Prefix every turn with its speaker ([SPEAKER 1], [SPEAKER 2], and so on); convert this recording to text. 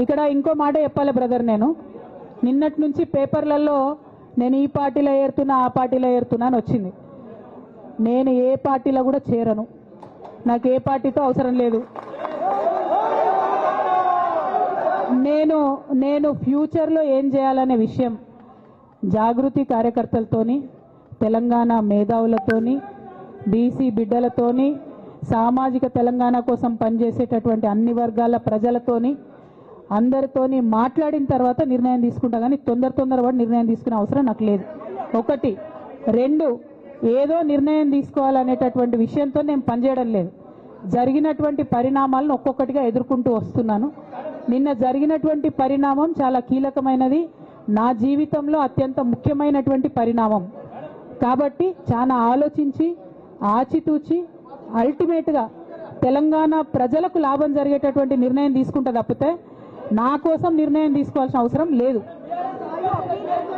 [SPEAKER 1] ఇక్కడ ఇంకో మాట చెప్పాలి బ్రదర్, నేను నిన్నటి నుంచి పేపర్లలో నేను ఈ పార్టీలో ఏరుతున్నా ఆ పార్టీలో ఏరుతున్నా అని వచ్చింది. నేను ఏ పార్టీలో కూడా చేరను, నాకు ఏ పార్టీతో అవసరం లేదు. నేను ఫ్యూచర్లో ఏం చేయాలనే విషయం జాగృతి కార్యకర్తలతోని, తెలంగాణ మేధావులతోని, బీసీ బిడ్డలతోని, సామాజిక తెలంగాణ కోసం పనిచేసేటటువంటి అన్ని వర్గాల ప్రజలతోని అందరితోని మాట్లాడిన తర్వాత నిర్ణయం తీసుకుంటా, కానీ తొందరపడి నిర్ణయం తీసుకునే అవసరం నాకు లేదు. ఒకటి. రెండు, ఏదో నిర్ణయం తీసుకోవాలనేటటువంటి విషయంతో నేను పనిచేయడం లేదు. జరిగినటువంటి పరిణామాలను ఒక్కొక్కటిగా ఎదుర్కొంటూ వస్తున్నాను. నిన్న జరిగినటువంటి పరిణామం చాలా కీలకమైనది, నా జీవితంలో అత్యంత ముఖ్యమైనటువంటి పరిణామం. కాబట్టి చాలా ఆలోచించి ఆచితూచి అల్టిమేట్గా తెలంగాణ ప్రజలకు లాభం జరిగేటటువంటి నిర్ణయం తీసుకుంటా తప్పితే నా కోసం నిర్ణయం తీసుకోవాల్సిన అవసరం లేదు.